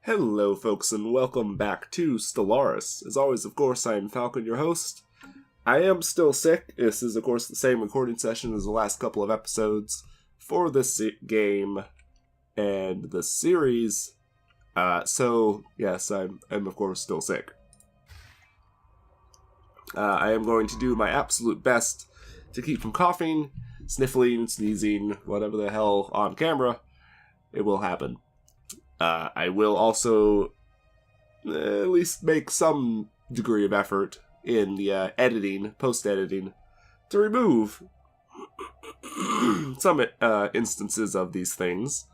Hello folks and welcome back to Stellaris. As always, of course, I am Falcon, your host. I am still sick. This is, of course, the same recording session as the last couple of episodes for this game and the series. So, yes, I'm of course still sick. I am going to do my absolute best to keep from coughing, sniffling, sneezing, whatever the hell on camera. It will happen. I will also at least make some degree of effort in the editing, post-editing, to remove some instances of these things,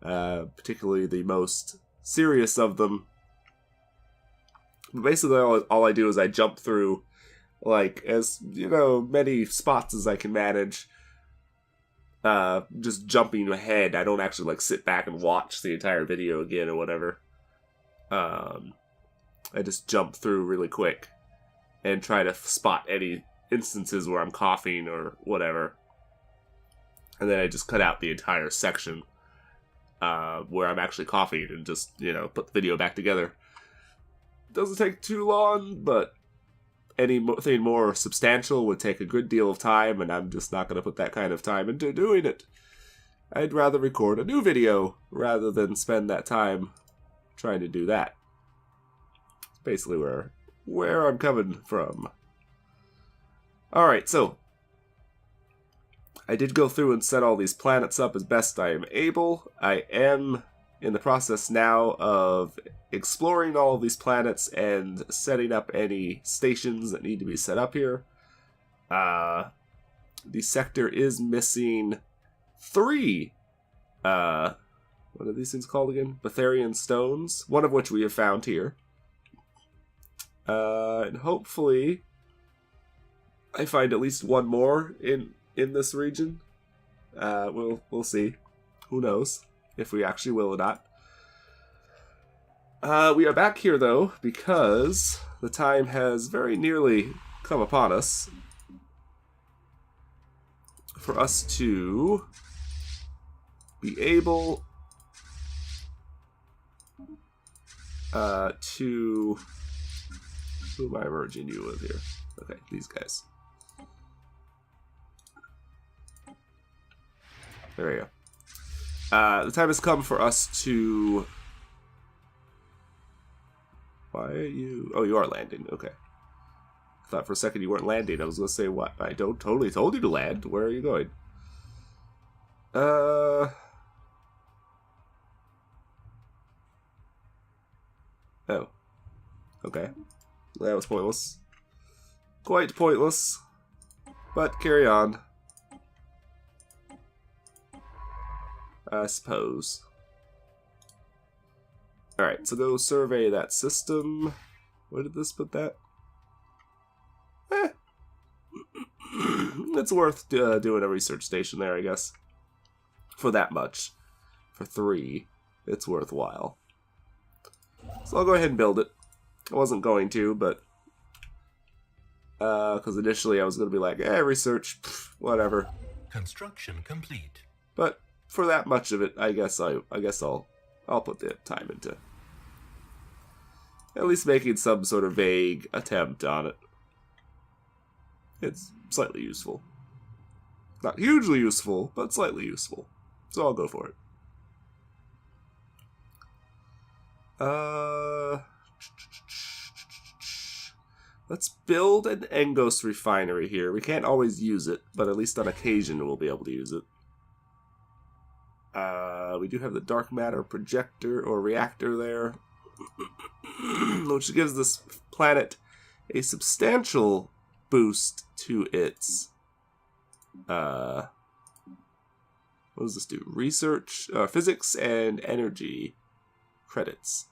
particularly the most serious of them. But basically, all I do is I jump through, like, as, many spots as I can manage. Just jumping ahead. I don't actually sit back and watch the entire video again or whatever. I just jump through really quick and try to spot any instances where I'm coughing or whatever. And then I just cut out the entire section where I'm actually coughing and just, put the video back together. Doesn't take too long, but anything more substantial would take a good deal of time, and I'm just not going to put that kind of time into doing it. I'd rather record a new video rather than spend that time trying to do that. It's basically where I'm coming from. Alright, so I did go through and set all these planets up as best I am able. I am in the process now of exploring all of these planets and setting up any stations that need to be set up here. The sector is missing 3, what are these things called again? Betharian stones, one of which we have found here. And hopefully I find at least one more in this region. We'll see. Who knows if we actually will or not. We are back here, though, because the time has very nearly come upon us for us to be able to... Who am I merging you with here? Okay, these guys. There we go. The time has come for us to... Why are you... Oh, you are landing. Okay. I thought for a second you weren't landing. I was going to say, what? I totally told you to land. Where are you going? Oh. Okay. That was pointless. Quite pointless. But carry on. I suppose. Alright, so go survey that system. Where did this put that? It's worth doing a research station there, I guess. For that much. For 3, it's worthwhile. So I'll go ahead and build it. I wasn't going to, but... because initially I was going to be like, research, whatever. Construction complete. But for that much of it, I guess I'll put the time into at least making some sort of vague attempt on it. It's slightly useful. Not hugely useful, but slightly useful. So I'll go for it. Let's build an Engos refinery here. We can't always use it, but at least on occasion we'll be able to use it. We do have the dark matter projector or reactor there, which gives this planet a substantial boost to its, what does this do? Research, physics and energy credits.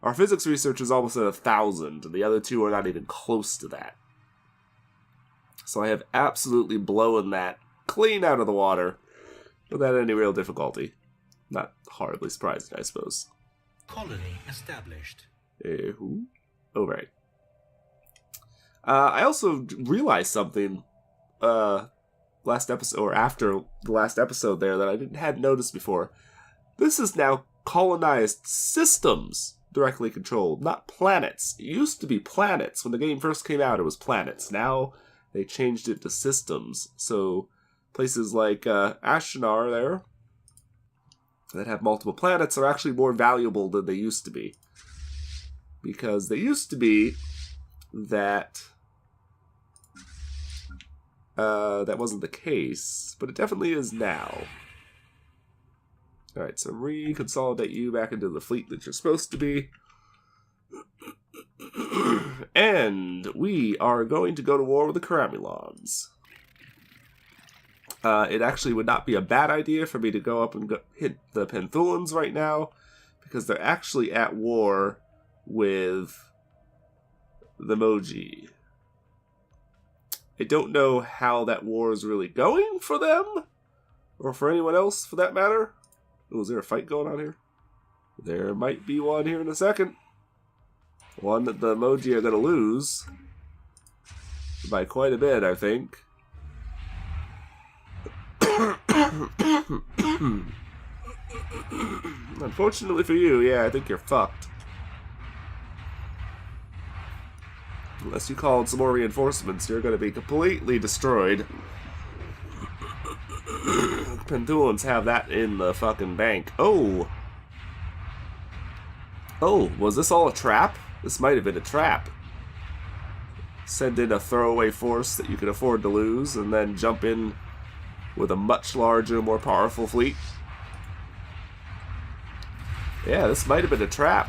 Our physics research is almost at 1,000, and the other 2 are not even close to that. So I have absolutely blown that clean out of the water without any real difficulty. Not horribly surprising, I suppose. Colony established. Who? Oh, right. I also realized something last episode, or after the last episode there, that I hadn't noticed before. This is now colonized systems directly controlled, not planets. It used to be planets. When the game first came out, it was planets. Now they changed it to systems. So places like Ashnar there that have multiple planets are actually more valuable than they used to be. Because they used to be that that wasn't the case, but it definitely is now. Alright, so reconsolidate you back into the fleet that you're supposed to be. And we are going to go to war with the Karamulons. It actually would not be a bad idea for me to go up and hit the Penthulans right now, because they're actually at war with the Moji. I don't know how that war is really going for them, or for anyone else for that matter. Oh, is there a fight going on here? There might be one here in a second. One that the Moji are going to lose. By quite a bit, I think. Unfortunately for you, yeah, I think you're fucked. Unless you called some more reinforcements, you're going to be completely destroyed. Penthulans have that in the fucking bank. Oh! Oh, was this all a trap? This might have been a trap. Send in a throwaway force that you could afford to lose, and then jump in with a much larger, more powerful fleet. Yeah, this might have been a trap.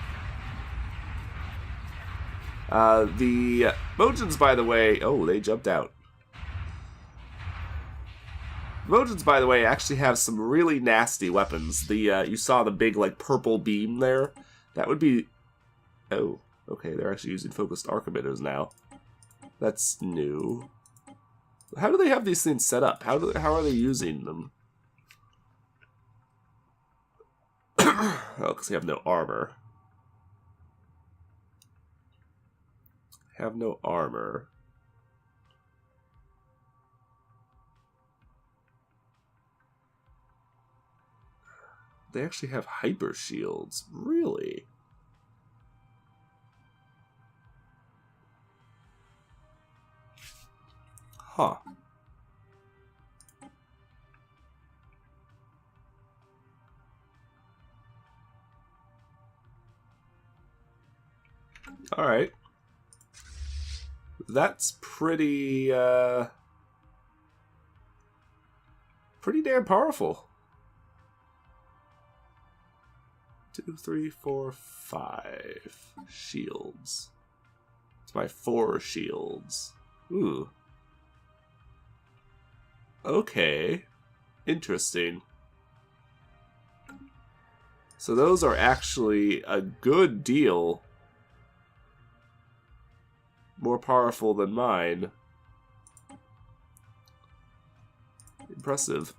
The Mojans, by the way... Oh, they jumped out. Mojans, by the way, actually have some really nasty weapons. You saw the big, like, purple beam there? That would be... Oh, okay, they're actually using focused arc emitters now. That's new. How do they have these things set up? How are they using them? Oh, because they have no armor. Have no armor. They actually have hyper shields. Really? Huh. Alright. That's pretty, pretty damn powerful. 2, 3, 4, 5 shields. It's my 4 shields. Ooh. Okay. Interesting. So those are actually a good deal more powerful than mine. Impressive.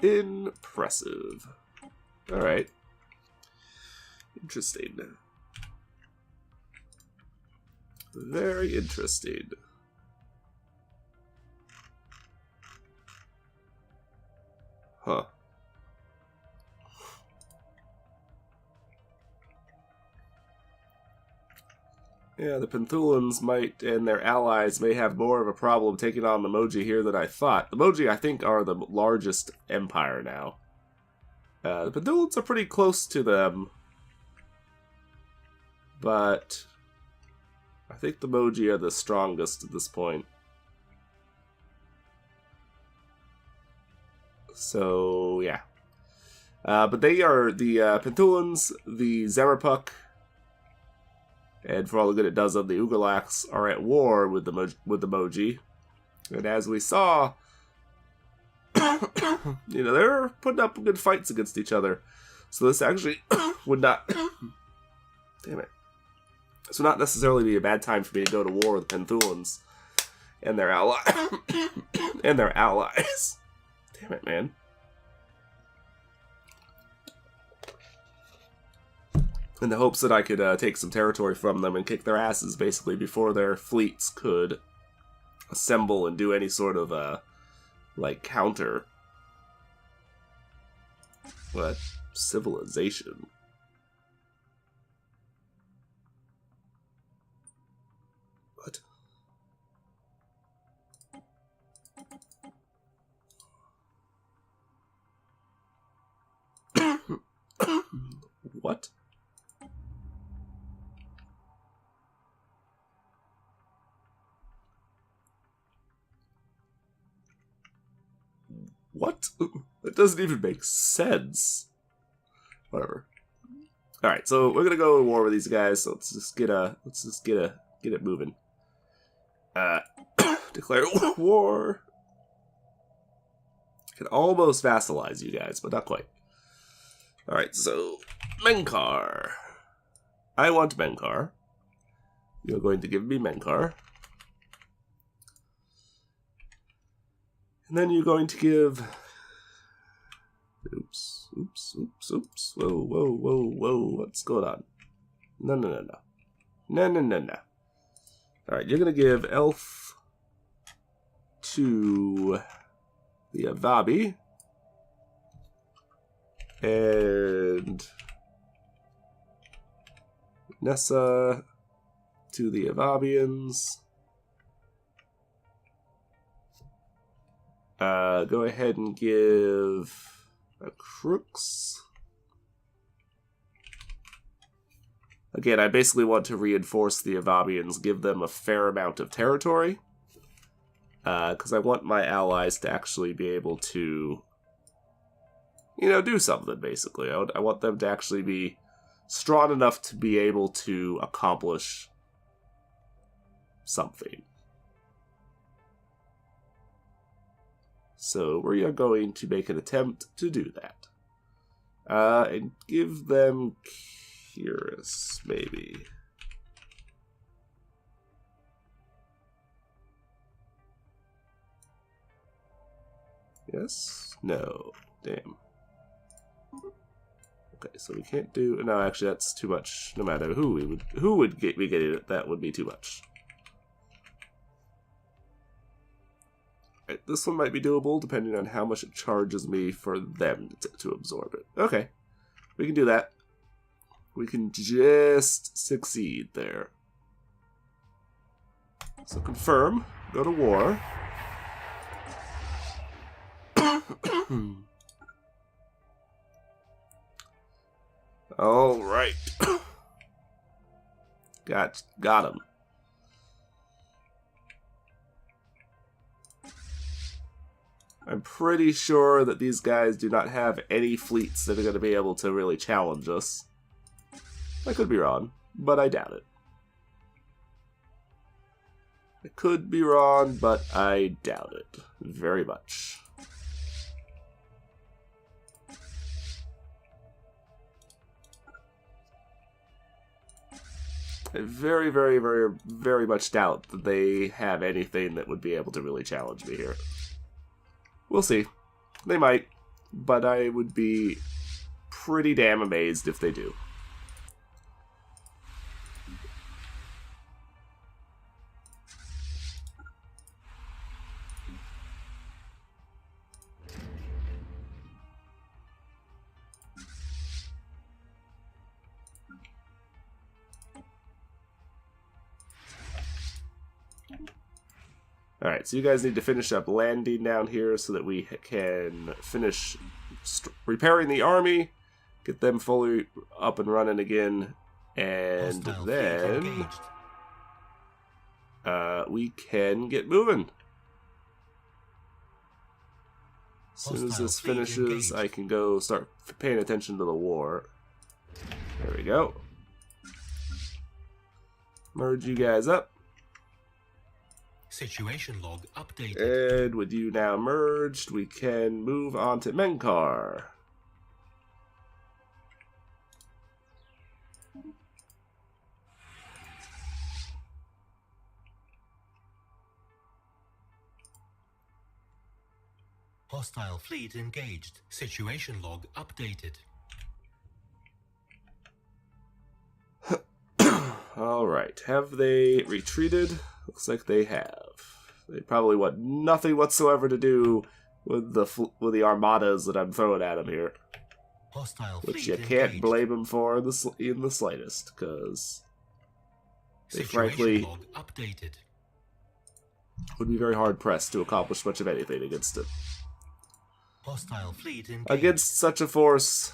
Impressive. Alright. Interesting. Very interesting. Huh. Yeah, the Penthulans might, and their allies may have more of a problem taking on the Moji here than I thought. The Moji, I think, are the largest empire now. The Penthulans are pretty close to them. But I think the Moji are the strongest at this point. So, yeah. But they are the Penthulans, the Zemmerpuck, and for all the good it does of the Ugalax, are at war with the Moji. And as we saw, you know, they're putting up good fights against each other. So this actually would not... Damn it. This would not necessarily be a bad time for me to go to war with Penthulans and their and their allies. Damn it, man. In the hopes that I could take some territory from them and kick their asses, basically, before their fleets could assemble and do any sort of, like, counter. What? Civilization. What? What? What? That doesn't even make sense. Whatever. All right, so we're gonna go to war with these guys. So let's just get it moving. Declare war. Can almost vassalize you guys, but not quite. All right, so Menkar. I want Menkar. You're going to give me Menkar. And then you're going to give... Oops. Whoa. What's going on? No. Alright, you're going to give Elf to the Avabi. And Nessa to the Avabians. Go ahead and give a Crooks. Again, I basically want to reinforce the Avabians, give them a fair amount of territory. Because I want my allies to actually be able to, you know, do something, basically. I want them to actually be strong enough to be able to accomplish something. So we are going to make an attempt to do that. And give them Curious, maybe. Yes? No. Damn. Okay, so we can't do... No, actually, that's too much. No matter who would be getting it, that would be too much. Right, this one might be doable, depending on how much it charges me for them to absorb it. Okay, we can do that. We can just succeed there. So confirm, go to war. All right. Got him. I'm pretty sure that these guys do not have any fleets that are going to be able to really challenge us. I could be wrong, but I doubt it. I could be wrong, but I doubt it very much. I very, very, very, very much doubt that they have anything that would be able to really challenge me here. We'll see. They might, but I would be pretty damn amazed if they do. Alright, so you guys need to finish up landing down here so that we can finish repairing the army, get them fully up and running again, and then we can get moving. As soon as this finishes, I can go start paying attention to the war. There we go. Merge you guys up. Situation log updated. And with you now merged, we can move on to Menkar. Hostile fleet engaged. Situation log updated. Alright, have they retreated? Looks like they have. They probably want nothing whatsoever to do with the armadas that I'm throwing at them here. Hostile which fleet you can't engaged. blame them for in the slightest, because they frankly Log updated. would be very hard-pressed to accomplish much of anything against it. Hostile fleet engaged. Against such a force,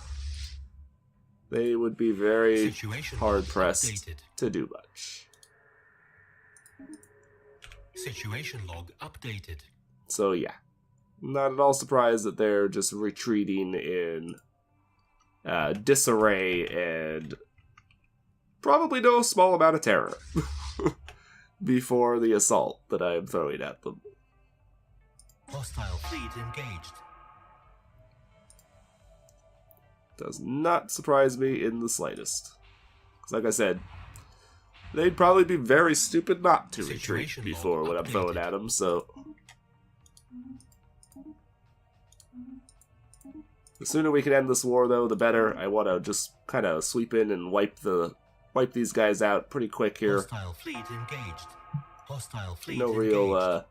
they would be very hard-pressed to do much. Situation log updated. So yeah, not at all surprised that they're just retreating in disarray and probably no small amount of terror before the assault that I am throwing at them. Hostile fleet engaged. Does not surprise me in the slightest. Because like I said, they'd probably be very stupid not to retreat before what I'm throwing at them, so the sooner we can end this war, though, the better. I want to just kind of sweep in and wipe these guys out pretty quick here. Hostile fleet engaged. Hostile fleet No real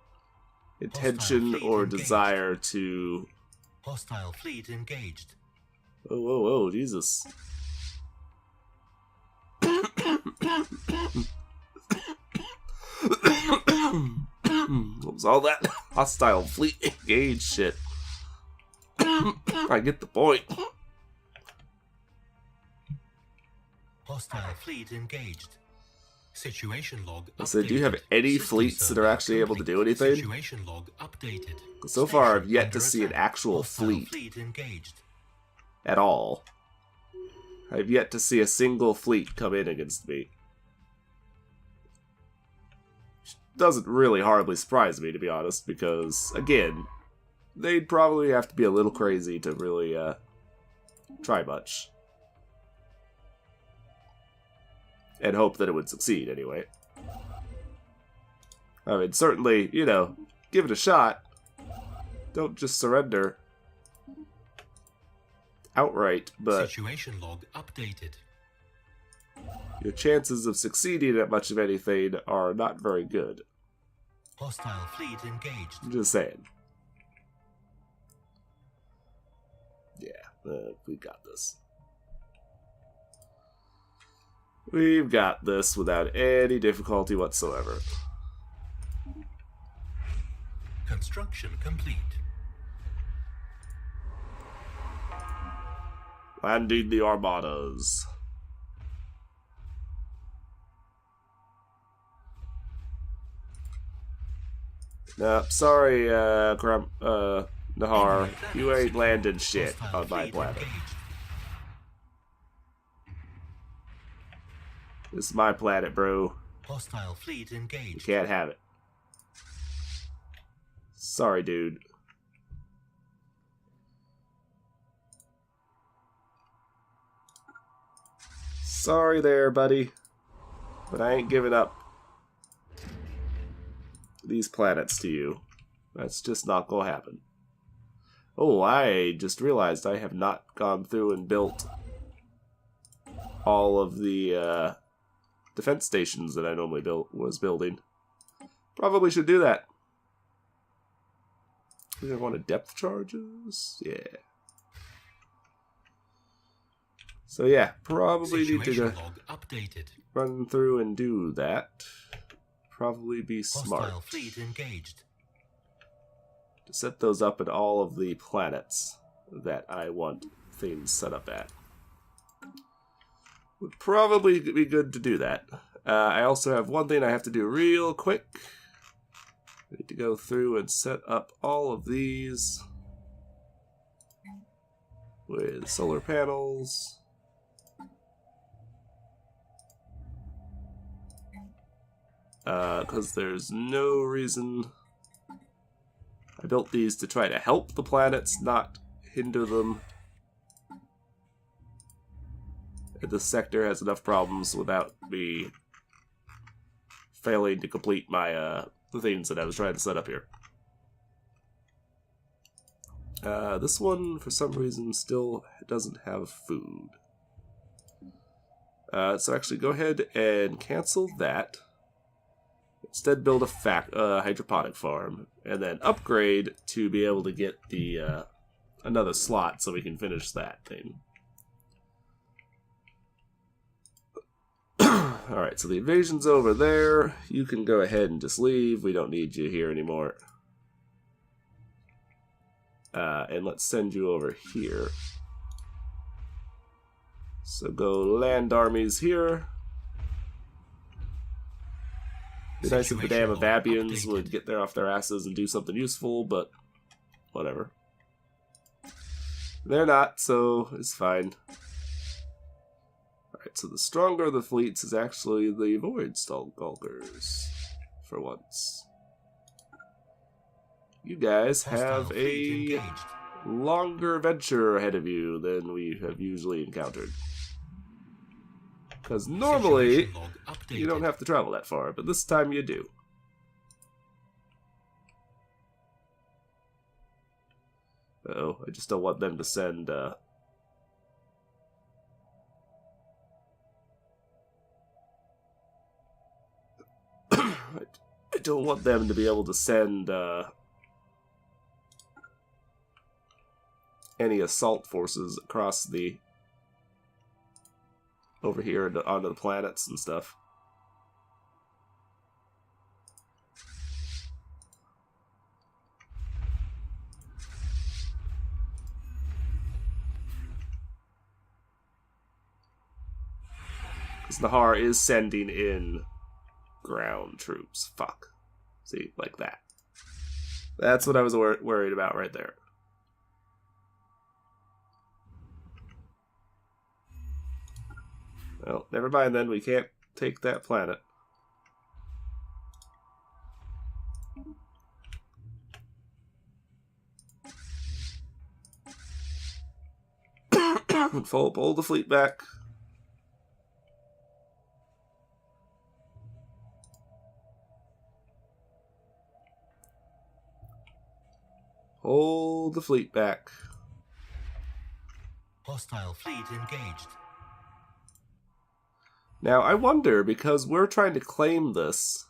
intention or desire to. Hostile fleet engaged. Oh, whoa, whoa, Jesus! What was all that hostile fleet engaged shit? I get the point. Hostile fleet engaged. Situation log updated. So do you have any fleets that are actually able to do anything? Situation log updated. So far, I've yet to see an actual fleet engaged. at all. I've yet to see a single fleet come in against me. Which doesn't really hardly surprise me, to be honest, because, again, they'd probably have to be a little crazy to really try much. And hope that it would succeed, anyway. I mean, certainly, you know, give it a shot. Don't just surrender outright, but situation log updated. Your chances of succeeding at much of anything are not very good. Hostile fleet engaged. I'm just saying. Yeah, we got this. We've got this without any difficulty whatsoever. Construction complete. Landing the armadas. Nah, sorry, Nahar. You ain't landing shit on my planet. This is my planet, bro. Hostile fleet engaged. You can't have it. Sorry, dude. Sorry there, buddy. But I ain't giving up these planets to you. That's just not gonna happen. Oh, I just realized I have not gone through and built all of the defense stations that I normally was building. Probably should do that. I think I want depth charges. Yeah. So yeah, probably need to run through and do that. Probably be smart. Hostile fleet engaged. To set those up at all of the planets that I want things set up at. Would probably be good to do that. I also have one thing I have to do real quick. I need to go through and set up all of these with solar panels. Because there's no reason. I built these to try to help the planets, not hinder them. This sector has enough problems without me failing to complete my the things that I was trying to set up here. This one, for some reason, still doesn't have food. So actually go ahead and cancel that. Instead build a hydroponic farm, and then upgrade to be able to get the another slot so we can finish that thing. Alright, so the invasion's over there. You can go ahead and just leave. We don't need you here anymore. And let's send you over here. So go land armies here. Be nice if the damn Avabians would get there off their asses and do something useful, but whatever. They're not, so it's fine. Alright, so the stronger of the fleets is actually the Void Stalkers, for once. You guys have a longer venture ahead of you than we have usually encountered. Because normally, you don't have to travel that far, but this time you do. Uh-oh, I just don't want them to send, I don't want them to be able to send, any assault forces across the... over here onto the planets and stuff. Because Nahar is sending in ground troops. Fuck. See, like that. That's what I was worried about right there. Well, never mind then, we can't take that planet. Pull the fleet back. Hold the fleet back. Hostile fleet engaged. Now, I wonder, because we're trying to claim this...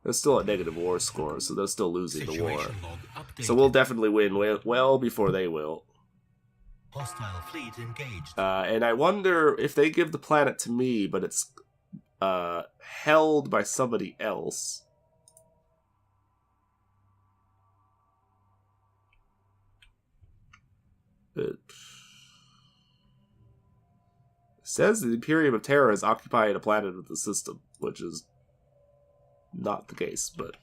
They're still at negative war score, so they're still losing the war. So we'll definitely win well before they will. Hostile fleet engaged. And I wonder if they give the planet to me, but it's held by somebody else. It says the Imperium of Terra is occupying a planet of the system, which is not the case, but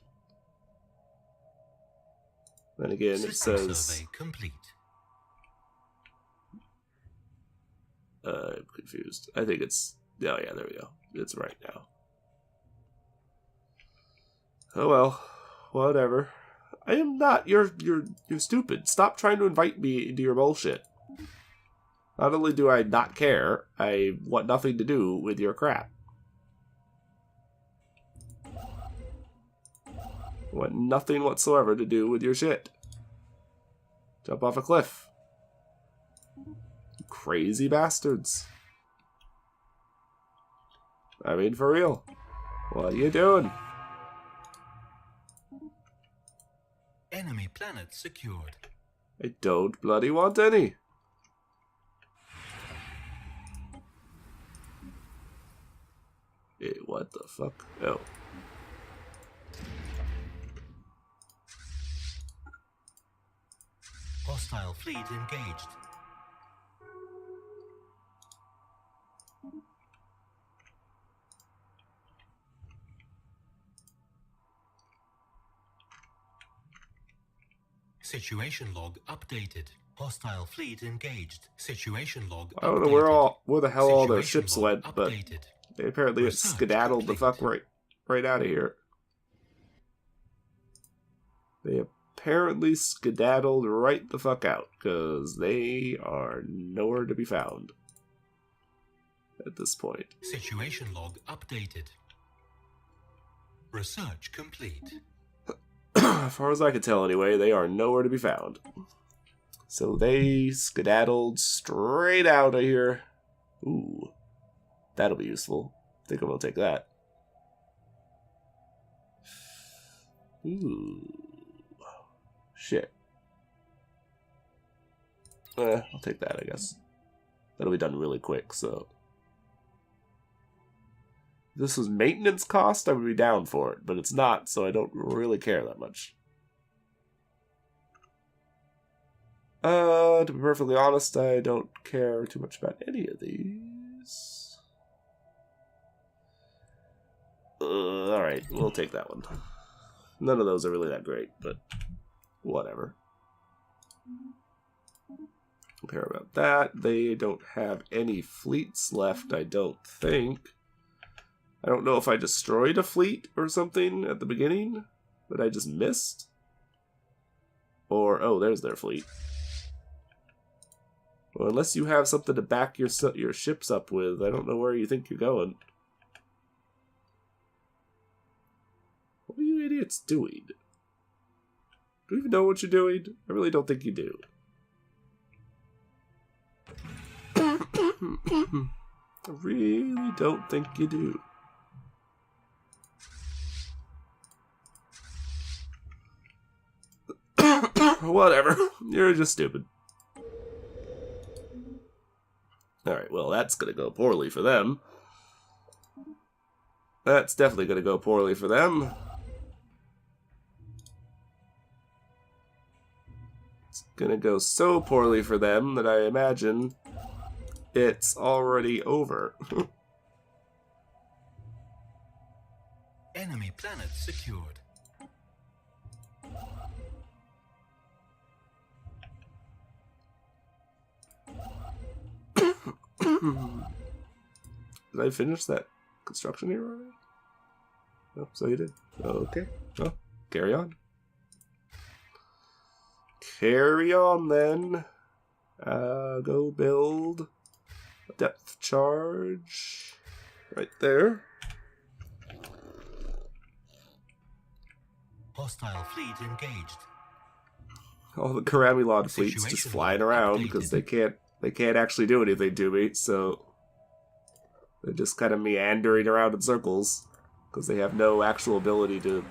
then again it says survey complete. I'm confused. I think it's oh yeah, there we go. It's right now. Oh well, whatever. I am not. You're stupid. Stop trying to invite me into your bullshit. Not only do I not care, I want nothing to do with your crap. I want nothing whatsoever to do with your shit. Jump off a cliff. You crazy bastards. I mean, for real. What are you doing? Enemy planet secured. I don't bloody want any. What the fuck? Oh. Hostile fleet engaged. Situation log updated. Hostile fleet engaged. Situation log updated. I don't know where the hell all their ships went, but updated. they apparently get skedaddled the fuck right out of here. They apparently skedaddled right the fuck out, because they are nowhere to be found at this point. Situation log updated. Research complete. As far as I can tell anyway, they are nowhere to be found. So they skedaddled straight out of here. Ooh. That'll be useful. I think I'm gonna take that. Ooh. Shit. I'll take that, I guess. That'll be done really quick, so... If this was maintenance cost, I would be down for it, but it's not, so I don't really care that much. To be perfectly honest, I don't care too much about any of these. Alright, we'll take that one. None of those are really that great, but whatever. Don't care about that. They don't have any fleets left, I don't think. I don't know if I destroyed a fleet or something at the beginning that I just missed. Or, oh, there's their fleet. Well, unless you have something to back your ships up with, I don't know where you think you're going. What are you idiots doing? Do you even know what you're doing? I really don't think you do. I really don't think you do. Whatever. You're just stupid. Alright, well, that's gonna go poorly for them. That's definitely gonna go poorly for them. It's gonna go so poorly for them that I imagine it's already over. Enemy planet secured. Did I finish that construction here already? Oh, so you did. Oh, okay. Well, carry on. Carry on then. Go build a depth charge right there. Hostile fleet engaged. All the Karamilon fleets just flying around because they can't actually do anything to me, so they're just kind of meandering around in circles because they have no actual ability to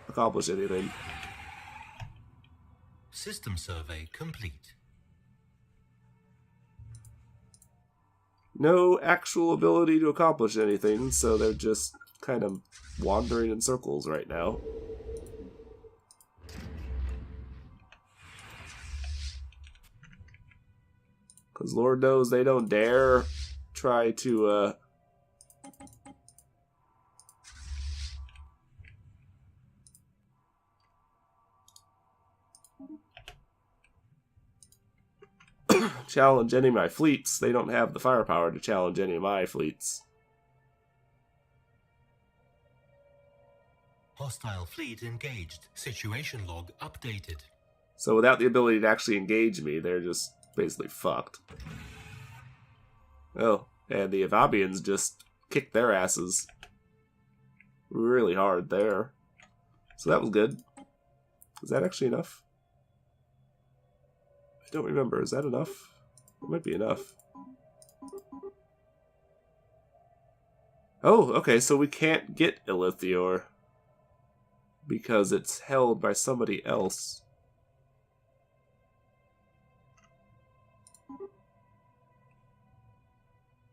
accomplish anything. System survey complete. No actual ability to accomplish anything, so they're just kind of wandering in circles right now. Because Lord knows they don't dare try to, challenge any of my fleets. They don't have the firepower to challenge any of my fleets. Hostile fleet engaged. Situation log updated. So without the ability to actually engage me, they're just basically fucked. Oh, and the Avabians just kicked their asses really hard there. So that was good. Is that actually enough? I don't remember. Is that enough? It might be enough. Oh, okay, so we can't get Elithior because it's held by somebody else.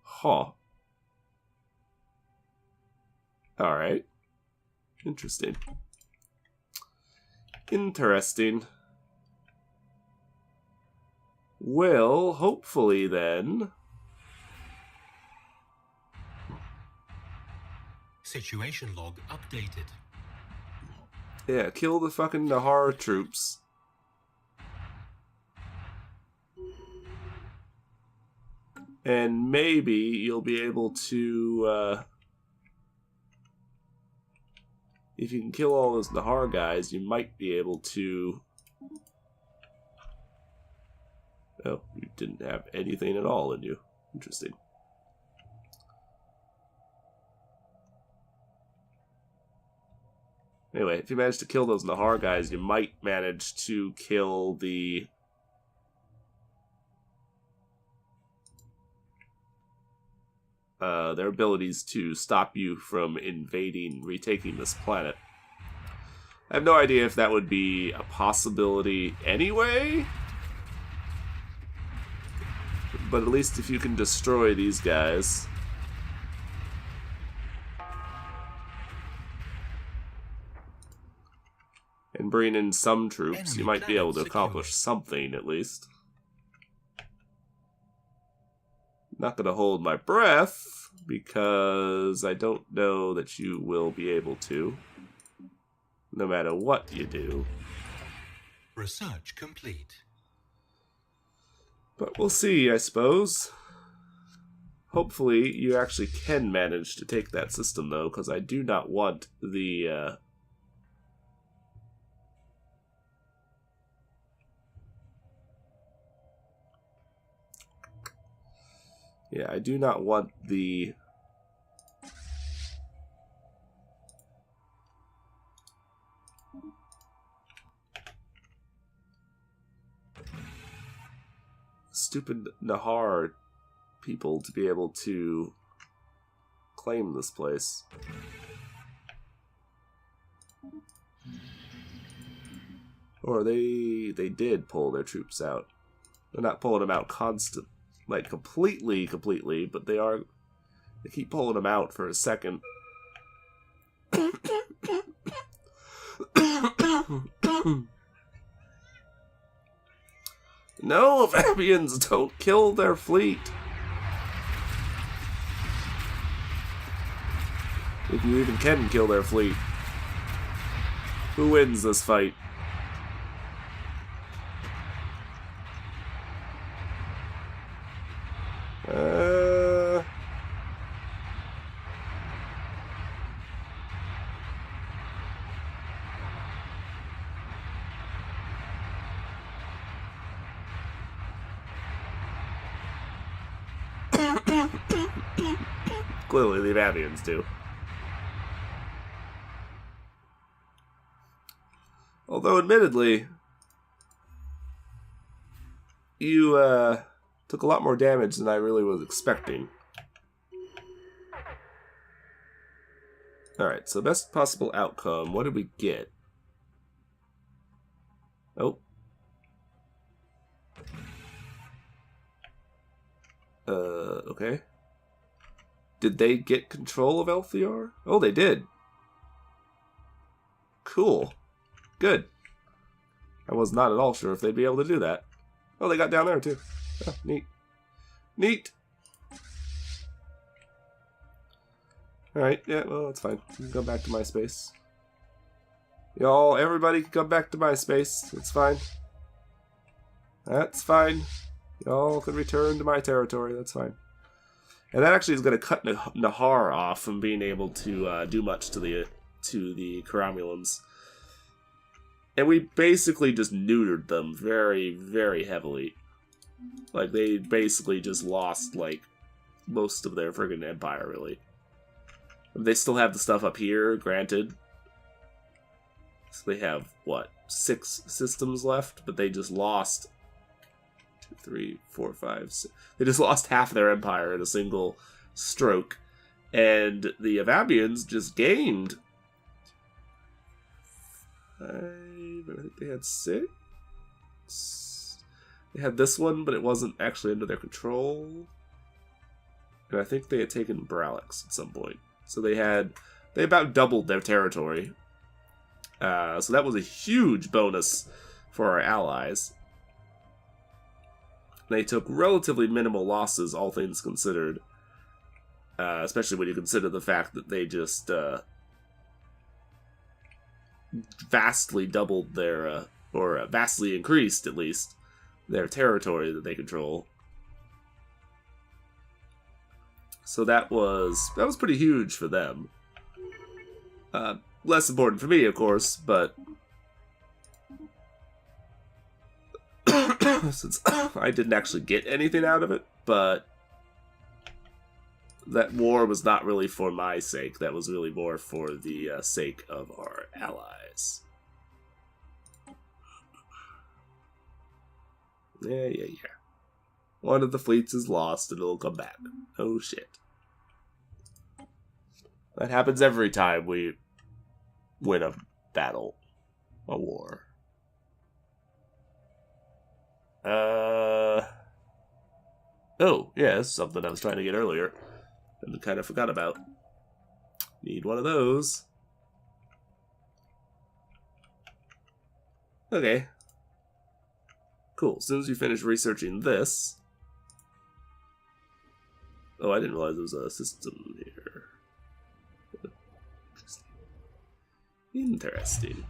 Huh. Alright. Interesting. Interesting. Well, hopefully then. Situation log updated. Yeah, kill the fucking Nahar troops. And maybe you'll be able to, if you can kill all those Nahar guys, you might be able to... Oh, you didn't have anything at all in you. Interesting. Anyway, if you manage to kill those Nahar guys, you might manage to kill the... their abilities to stop you from invading, retaking this planet. I have no idea if that would be a possibility anyway, But at least if you can destroy these guys... and bring in some troops, you might be able to accomplish something, at least. Not gonna hold my breath, because I don't know that you will be able to. No matter what you do. Research complete. But we'll see, I suppose. Hopefully, you actually can manage to take that system, though, because I do not want the... yeah, I do not want the... stupid Nahar people to be able to claim this place. Or they did pull their troops out. They're not pulling them out completely, but they keep pulling them out for a second. No, amphibians, don't kill their fleet. If you even can kill their fleet. Who wins this fight? Clearly the Avians do. Although, admittedly, you took a lot more damage than I really was expecting. Alright, so best possible outcome. What did we get? Oh. Okay. Did they get control of Elthior? Oh, they did. Cool. Good. I was not at all sure if they'd be able to do that. Oh, they got down there, too. Oh, neat. Neat! Alright, yeah, well, that's fine. You can go back to my space. Y'all, everybody can come back to my space. It's fine. That's fine. Y'all can return to my territory. That's fine. And that actually is going to cut Nahar off from being able to do much to the Karamulans. And we basically just neutered them very, very heavily. Like, they basically just lost, like, most of their friggin' empire, really. They still have the stuff up here, granted. So they have, what, 6 systems left? But they just lost 2, 3, 4, 5, 6. They just lost half of their empire in a single stroke. And the Avabians just gained. I think they had 6. They had this one, but it wasn't actually under their control. And I think they had taken Bralix at some point. So they about doubled their territory. So that was a huge bonus for our allies. They took relatively minimal losses, all things considered. Especially when you consider the fact that they just vastly doubled their, or vastly increased, at least, their territory that they control. So that was pretty huge for them. Less important for me, of course, but since I didn't actually get anything out of it, but that war was not really for my sake. That was really more for the sake of our allies. Yeah. One of the fleets is lost and it'll come back. Oh shit. That happens every time we win a battle. A war. Oh, yeah, this is something I was trying to get earlier and kind of forgot about. Need one of those. Okay. Cool. As soon as you finish researching this... Oh, I didn't realize there was a system here. Interesting.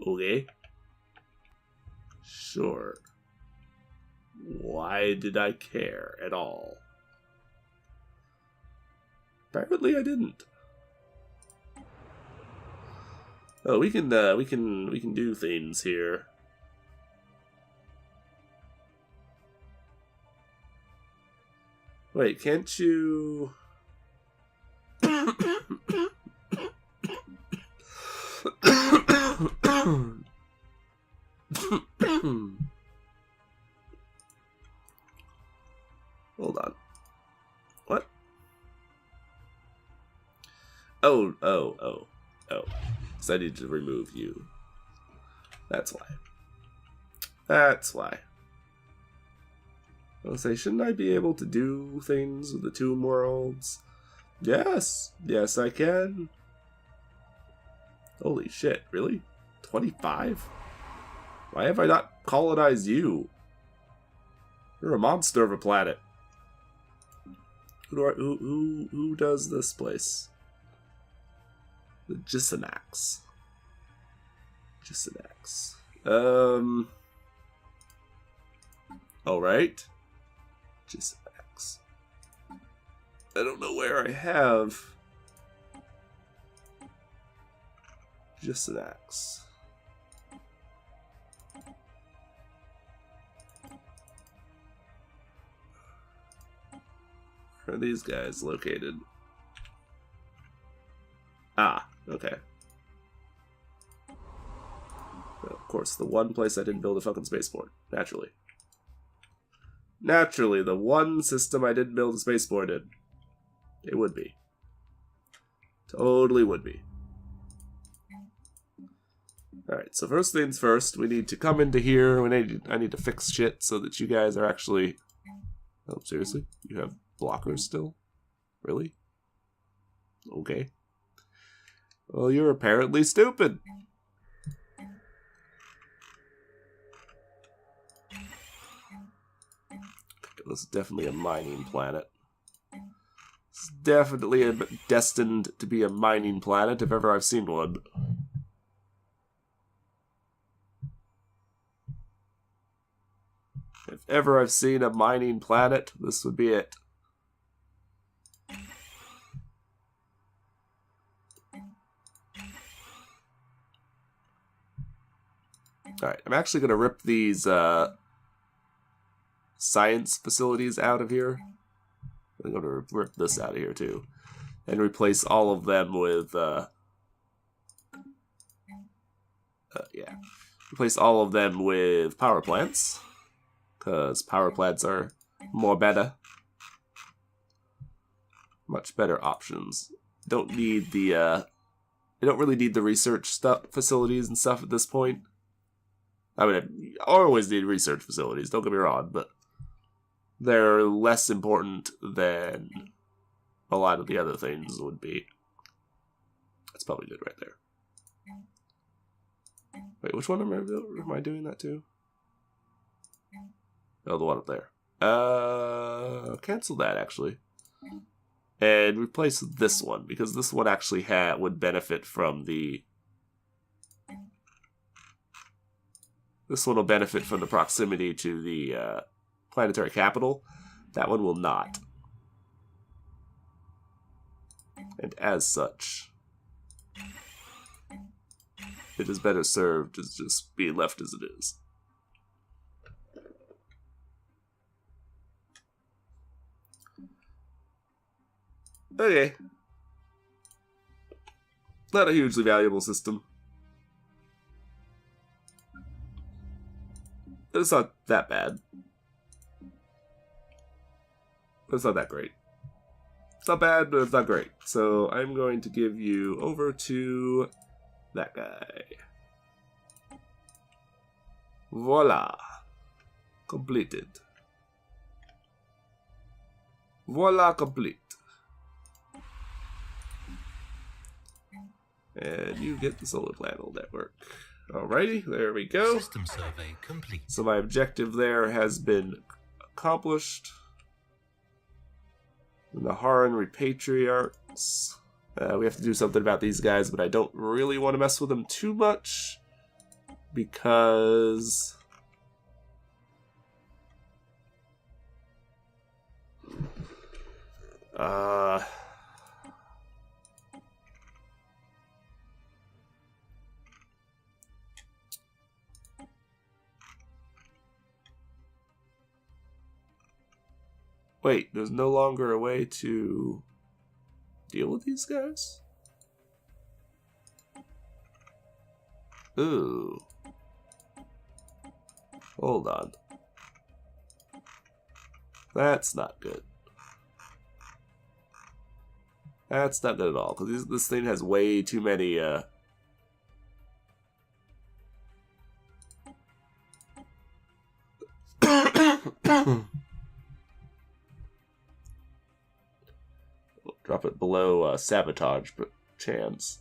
Okay. Sure. Why did I care at all? Apparently I didn't. Oh, we can do things here. Wait, can't you... Hold on. What? Oh. So I need to remove you. That's why. That's why. I'll say, shouldn't I be able to do things with the Tomb Worlds? Yes. Yes, I can. Holy shit, really? 25? Why have I not colonized you? You're a monster of a planet. Who does this place? The Gisanax. Alright. Gisanax. I don't know where I have Gisanax. Where are these guys located? Ah, okay. Well, of course, the one place I didn't build a fucking spaceport. Naturally. Naturally, the one system I didn't build a spaceport in. It would be. Totally would be. Alright, so first things first, we need to come into here. I need to fix shit so that you guys are actually... Oh, seriously? You have blockers still? Really? Okay. Well, you're apparently stupid. This is definitely a mining planet. It's definitely destined to be a mining planet if ever I've seen one. If ever I've seen a mining planet, this would be it. Alright, I'm actually going to rip these science facilities out of here. I'm going to rip this out of here too. And replace all of them with... yeah. Replace all of them with power plants. Because power plants are more better. Much better options. Don't need the... I don't really need the research facilities and stuff at this point. I mean, I always need research facilities, don't get me wrong, but they're less important than a lot of the other things would be. That's probably good right there. Wait, which one am I doing that to? Oh, the one up there. Cancel that, actually. And replace this one, because this one actually would benefit from the... This one will benefit from the proximity to the planetary capital. That one will not. And as such, it is better served as just being left as it is. Okay. Not a hugely valuable system. It's not that bad. But it's not that great. It's not bad, but it's not great. So I'm going to give you over to that guy. Voila. Completed. Voila, complete. And you get the solar panel network. Alrighty, there we go. System survey complete. So my objective there has been accomplished. And the Haran Repatriarchs. We have to do something about these guys, but I don't really want to mess with them too much. Because... Wait, there's no longer a way to deal with these guys? Ooh. Hold on. That's not good. That's not good at all, because this thing has way too many, drop it below sabotage chance.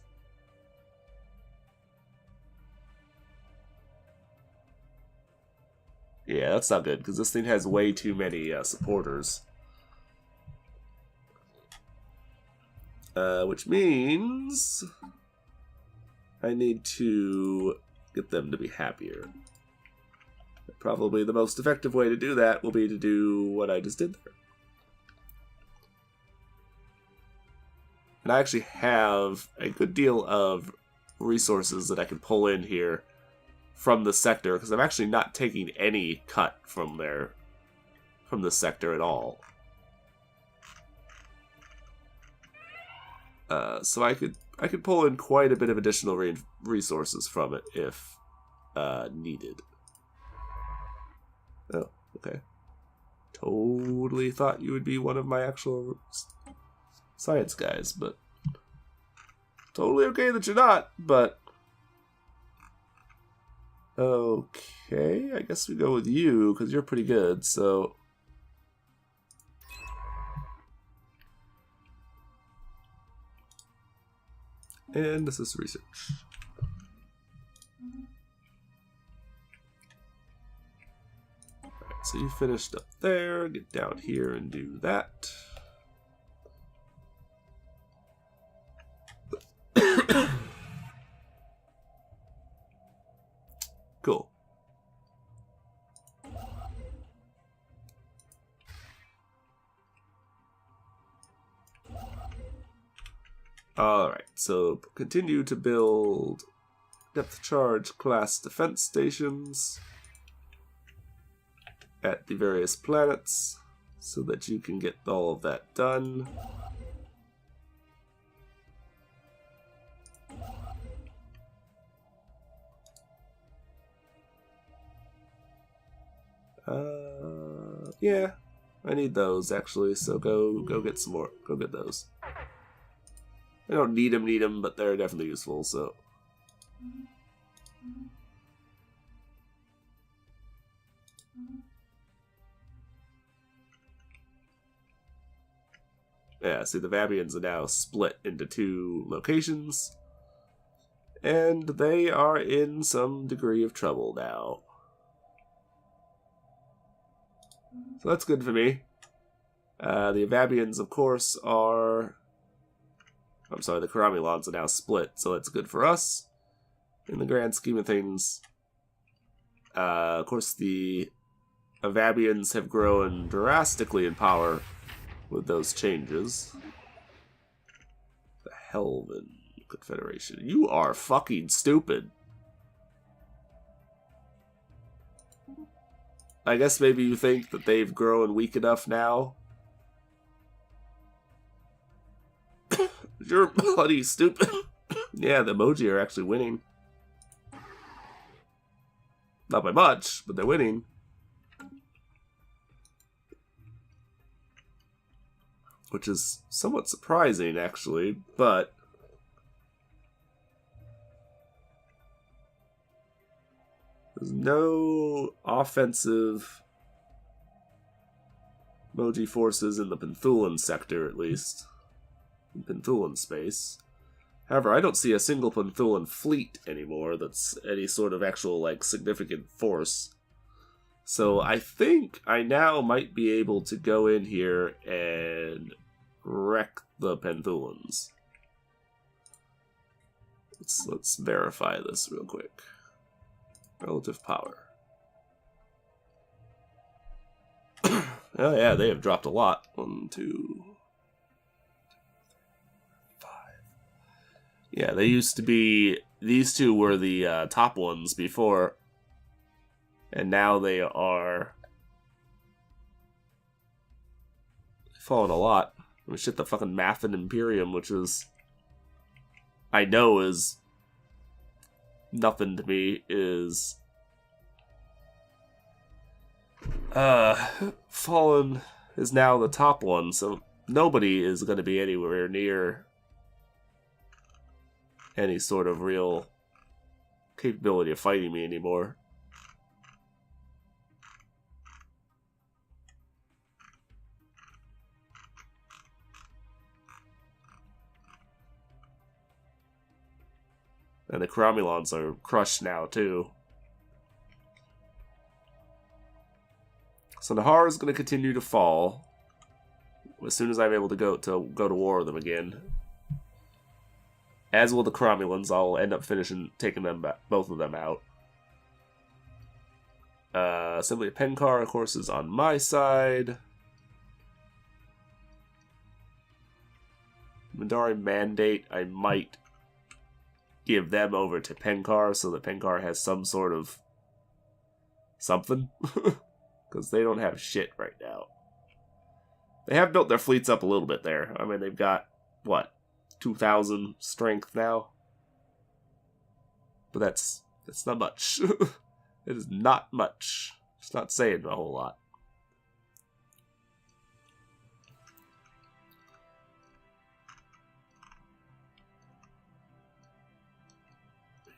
Yeah, that's not good, because this thing has way too many supporters. Which means I need to get them to be happier. Probably the most effective way to do that will be to do what I just did there. And I actually have a good deal of resources that I can pull in here from the sector, because I'm actually not taking any cut from the sector at all. So I could pull in quite a bit of additional resources from it if needed. Oh, okay. Totally thought you would be one of my actual science guys, but totally okay that you're not, but okay, I guess we go with you, because you're pretty good, so... And this is research. Alright, so you finished up there, get down here and do that. Cool. Alright, so continue to build depth charge class defense stations at the various planets so that you can get all of that done. Yeah, I need those actually, so go get some more. Go get those. I don't need them, but they're definitely useful, so. Yeah, see, the Vabians are now split into 2 locations, and they are in some degree of trouble now. So that's good for me. The Vabians, of course, are... I'm sorry, the Karamilans are now split, so that's good for us in the grand scheme of things. Of course, the Avabians have grown drastically in power with those changes. The Helvan Confederation. You are fucking stupid. I guess maybe you think that they've grown weak enough now. You're bloody stupid. Yeah, the emoji are actually winning. Not by much, but they're winning. which is somewhat surprising, actually, but there's no offensive Moji forces in the Penthulan sector, at least. In Penthulan space. However, I don't see a single Penthulan fleet anymore that's any sort of actual, like, significant force. So I think I now might be able to go in here and wreck the Penthulans. Let's verify this real quick. Relative power. Oh yeah, they have dropped a lot. 1, 2, 5. Yeah, they used to be... These two were the top ones before. And now they are... fallen a lot. I mean, shit, the fucking Mathan Imperium, which is... I know is... nothing to me, is... Fallen is now the top one, so nobody is going to be anywhere near any sort of real capability of fighting me anymore. And the Cromulons are crushed now, too. So Nahar is going to continue to fall as soon as I'm able to go to war with them again. As will the Cromulons. I'll end up taking them back, both of them out. Assembly of Penkar, of course, is on my side. Mandari Mandate, I might give them over to Penkar so that Penkar has some sort of something. Because they don't have shit right now. They have built their fleets up a little bit there. I mean, they've got, what, 2,000 strength now? But that's not much. It is not much. It's not saying a whole lot.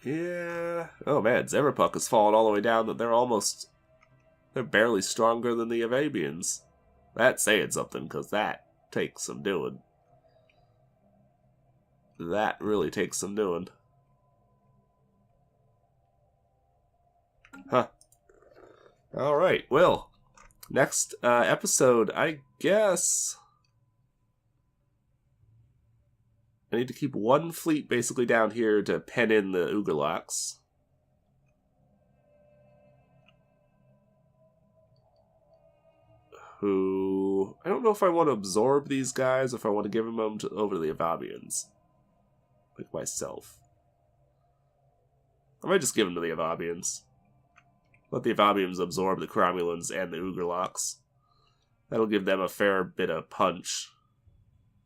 Yeah. Oh man, Zerapuk has fallen all the way down that they're barely stronger than the Avabians. That's saying something, because that takes some doing. That really takes some doing. Huh. Alright, well, next episode, I guess I need to keep one fleet basically down here to pen in the Ugarloks. Who... I don't know if I want to absorb these guys or if I want to give them over to the Avabians. Like myself. I might just give them to the Avabians. Let the Avabians absorb the Cromulans and the Ugarloks. That'll give them a fair bit of punch.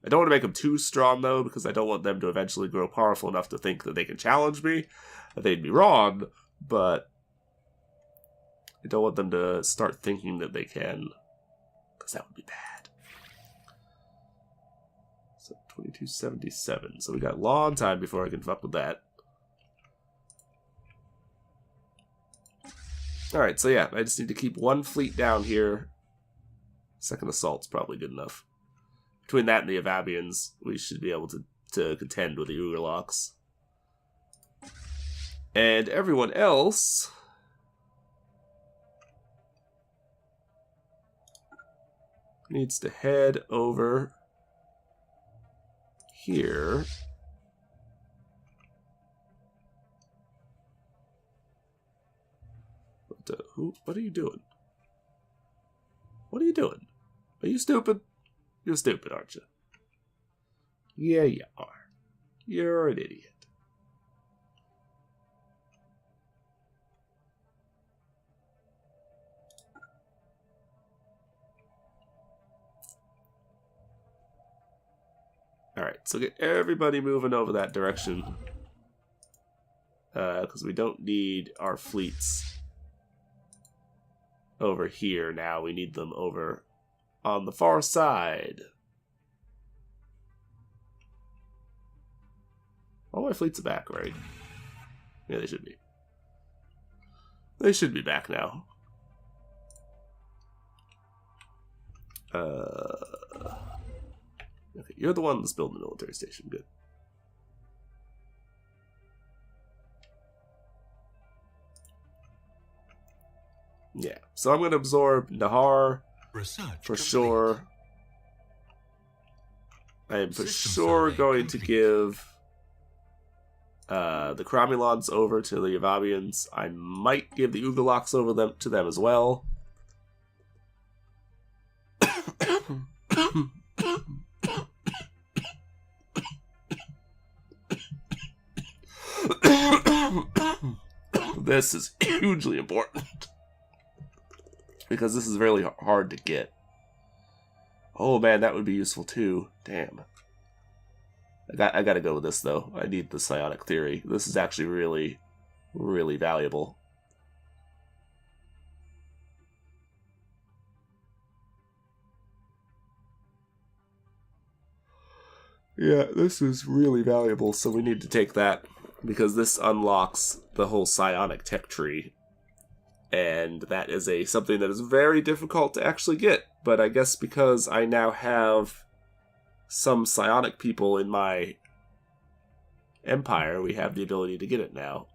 I don't want to make them too strong, though, because I don't want them to eventually grow powerful enough to think that they can challenge me. They'd be wrong, but I don't want them to start thinking that they can, because that would be bad. So 2277. So we got a long time before I can fuck with that. Alright, so yeah, I just need to keep one fleet down here. Second assault's probably good enough. Between that and the Avabians, we should be able to contend with the Ugarloks. And everyone else needs to head over here. What are you doing? What are you doing? Are you stupid? You're stupid, aren't you? Yeah, you are. You're an idiot. Alright, so get everybody moving over that direction. Because we don't need our fleets over here now. We need them over on the far side. All my fleets are back, right? Yeah, they should be. They should be back now. Okay, you're the one that's building the military station. Good. Yeah, so I'm going to absorb Nahar for sure. I am for sure going to give the Cromulons over to the Yavabians. I might give the Ugoloks over to them as well. This is hugely important because this is really hard to get. Oh man, that would be useful too. Damn. I gotta go with this though. I need the psionic theory. This is actually really, really valuable. Yeah, this is really valuable, so we need to take that because this unlocks the whole psionic tech tree. And that is something that is very difficult to actually get. But I guess because I now have some psionic people in my empire, we have the ability to get it now.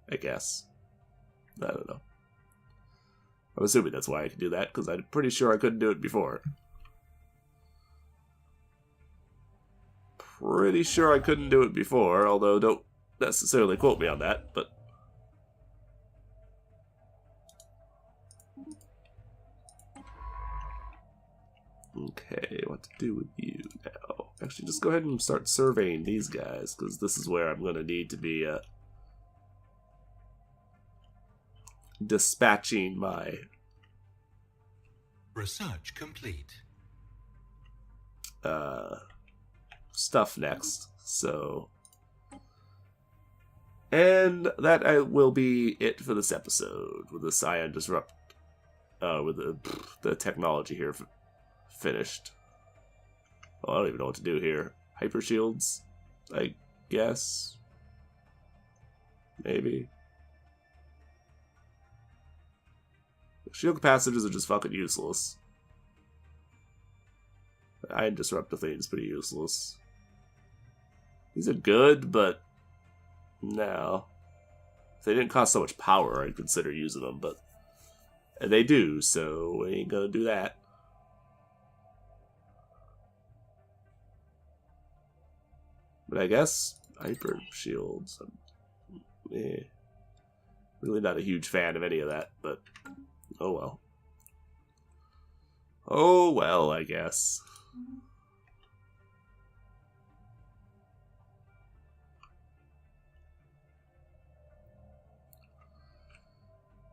I guess. I don't know. I'm assuming that's why I can do that, because I'm pretty sure I couldn't do it before. Pretty sure I couldn't do it before, although don't necessarily quote me on that, but... Okay, what to do with you now? Actually, just go ahead and start surveying these guys, because this is where I'm going to need to be dispatching my... Research complete. Stuff next, so... And that will be it for this episode, with the Scion Disrupt... with the technology here finished. Oh, I don't even know what to do here. Hyper shields, I guess. Maybe. Shield capacitors are just fucking useless. Ion disruptor thing is pretty useless. These are good, but no. If they didn't cost so much power, I'd consider using them, but they do, so we ain't gonna do that. But I guess hyper shields. Really not a huge fan of any of that, but oh well. Oh well, I guess.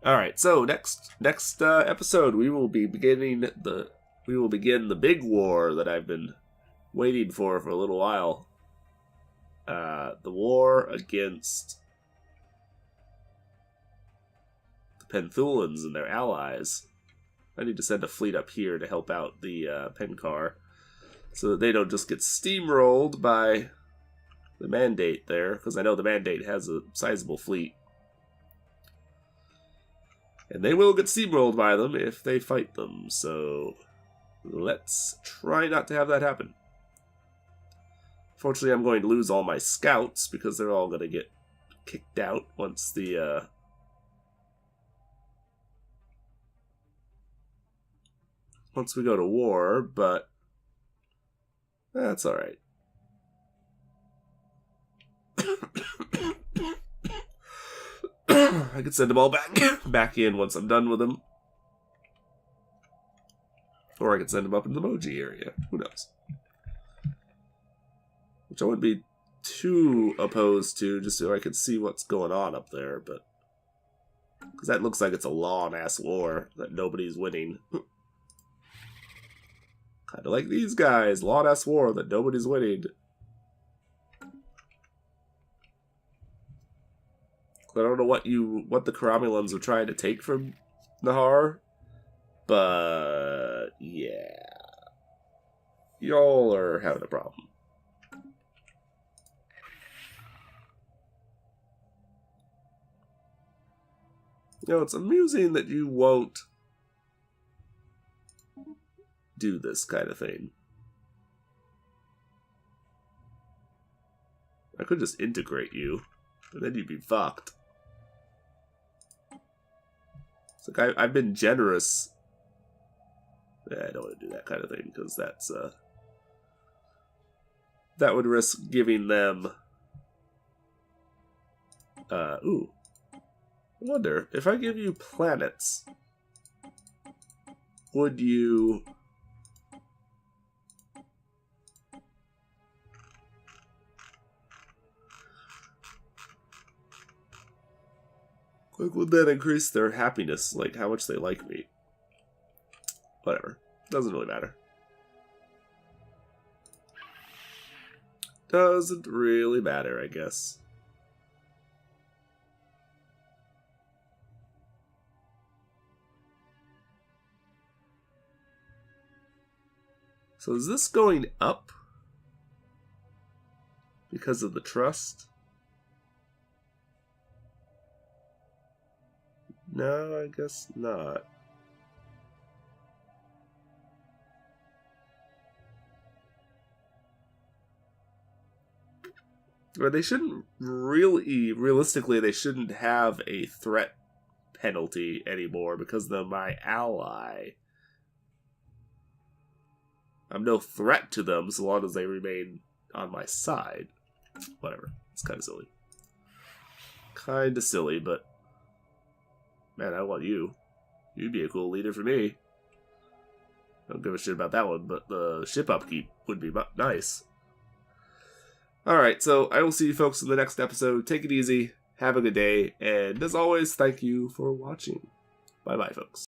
All right, so next episode we will begin the big war that I've been waiting for a little while. The war against the Penthulans and their allies. I need to send a fleet up here to help out the Pencar, so that they don't just get steamrolled by the Mandate there, because I know the Mandate has a sizable fleet. And they will get steamrolled by them if they fight them, so let's try not to have that happen. Fortunately, I'm going to lose all my scouts, because they're all going to get kicked out once the, once we go to war, but that's alright. I can send them all back in once I'm done with them. Or I can send them up in the Moji area. Who knows? Which I wouldn't be too opposed to, just so I could see what's going on up there, but... Because that looks like it's a long-ass war that nobody's winning. Kind of like these guys. Long-ass war that nobody's winning. I don't know what the Karamilans are trying to take from Nahar, but yeah, y'all are having a problem. You know, it's amusing that you won't do this kind of thing. I could just integrate you, but then you'd be fucked. It's like I've been generous. I don't want to do that kind of thing, because that's, that would risk giving them, ooh. I wonder, if I give you planets, would you... Like, would that increase their happiness? Like, how much they like me? Whatever. Doesn't really matter. Doesn't really matter, I guess. So is this going up? Because of the trust? No, I guess not. But they shouldn't really, realistically, they shouldn't have a threat penalty anymore because they're my ally. I'm no threat to them so long as they remain on my side. Whatever. It's kind of silly. Kind of silly, but... Man, I want you. You'd be a cool leader for me. I don't give a shit about that one, but the ship upkeep would be nice. Alright, so I will see you folks in the next episode. Take it easy, have a good day, and as always, thank you for watching. Bye-bye, folks.